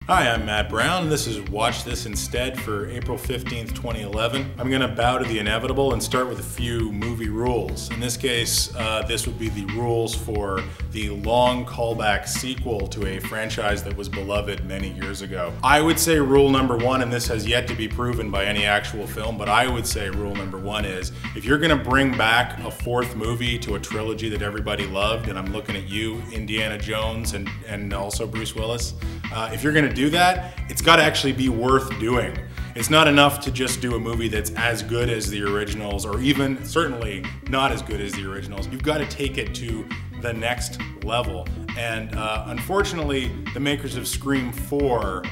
Hi, I'm Matt Brown, and this is Watch This Instead for April 15th, 2011. I'm going to bow to the inevitable and start with a few movie rules. In this case, this would be the rules for the long callback sequel to a franchise that was beloved many years ago. I would say rule number one, and this has yet to be proven by any actual film, but I would say rule number one is, if you're going to bring back a fourth movie to a trilogy that everybody loved, and I'm looking at you, Indiana Jones, and also Bruce Willis, if you're going to do that, it's got to actually be worth doing. It's not enough to just do a movie that's as good as the originals, or even certainly not as good as the originals. You've got to take it to the next level. And unfortunately, the makers of Scream 4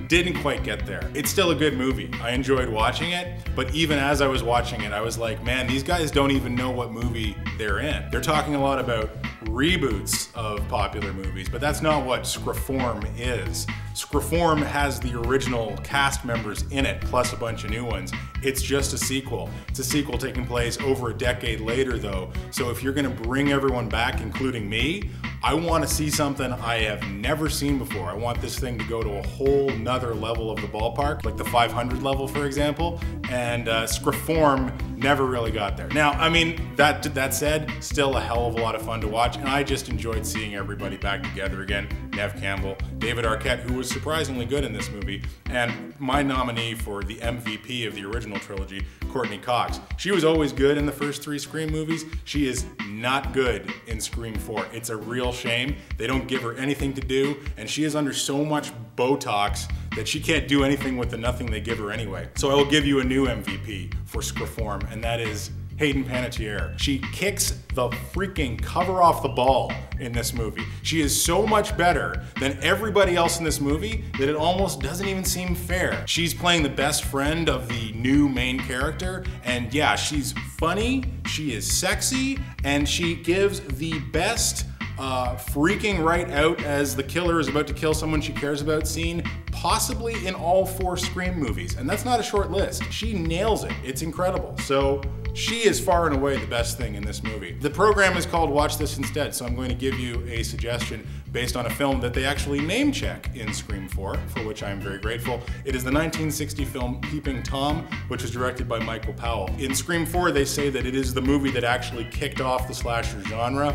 didn't quite get there. It's still a good movie. I enjoyed watching it, but even as I was watching it, I was like, man, these guys don't even know what movie they're in. They're talking a lot about reboots of popular movies, but that's not what Scre4m is. Scre4m has the original cast members in it, plus a bunch of new ones. It's just a sequel. It's a sequel taking place over a decade later, though. So if you're gonna bring everyone back, including me, I want to see something I have never seen before. I want this thing to go to a whole nother level of the ballpark, like the 500 level, for example, and Scre4m never really got there. Now, I mean, that said, still a hell of a lot of fun to watch, and I just enjoyed seeing everybody back together again. Neve Campbell, David Arquette, who was surprisingly good in this movie, and my nominee for the MVP of the original trilogy, Courtney Cox. She was always good in the first three Scream movies. She is not good in Scream 4. It's a real shame. They don't give her anything to do, and she is under so much Botox that she can't do anything with the nothing they give her anyway. So I will give you a new MVP for Scre4m, and that is Hayden Panettiere. She kicks the freaking cover off the ball in this movie. She is so much better than everybody else in this movie that it almost doesn't even seem fair. She's playing the best friend of the new main character, and yeah, she's funny, she is sexy, and she gives the best freaking right out as the killer is about to kill someone she cares about scene, possibly in all four Scream movies. And that's not a short list. She nails it. It's incredible. So she is far and away the best thing in this movie. The program is called Watch This Instead, so I'm going to give you a suggestion based on a film that they actually name check in Scream 4, for which I am very grateful. It is the 1960 film Peeping Tom, which was directed by Michael Powell. In Scream 4, they say that it is the movie that actually kicked off the slasher genre.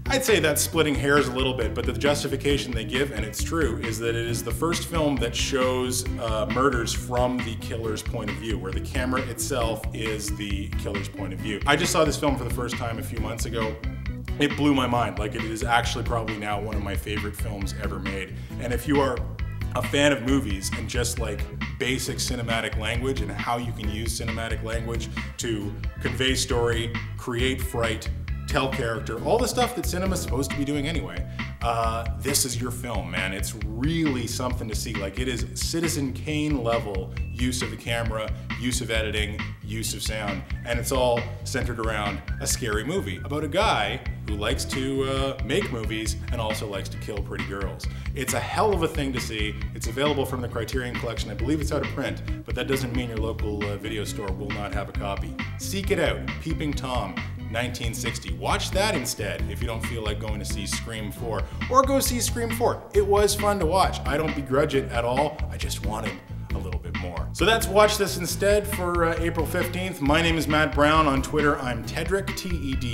I'd say that's splitting hairs a little bit, but the justification they give, and it's true, is that it is the first film that shows murders from the killer's point of view, where the camera itself is the killer's point of view. I just saw this film for the first time a few months ago. It blew my mind. Like, it is actually probably now one of my favorite films ever made. And if you are a fan of movies and just like basic cinematic language and how you can use cinematic language to convey story, create fright, tell character, all the stuff that cinema's supposed to be doing anyway, this is your film, man. It's really something to see. Like, it is Citizen Kane level use of the camera, use of editing, use of sound, and it's all centered around a scary movie about a guy who likes to make movies and also likes to kill pretty girls. It's a hell of a thing to see. It's available from the Criterion Collection. I believe it's out of print, but that doesn't mean your local video store will not have a copy. Seek it out. Peeping Tom, 1960. Watch that instead if you don't feel like going to see Scream 4, or go see Scream 4. It was fun to watch. I don't begrudge it at all. I just wanted a little bit more. So that's Watch This Instead for April 15th. My name is Matt Brown. On Twitter, I'm Tedrick, T-E-D-E-R-I-C-K.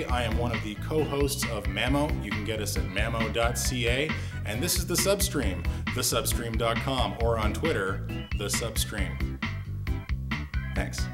I am one of the co-hosts of MAMO. You can get us at mamo.ca. And this is The Substream, thesubstream.com, or on Twitter, The Substream. Thanks.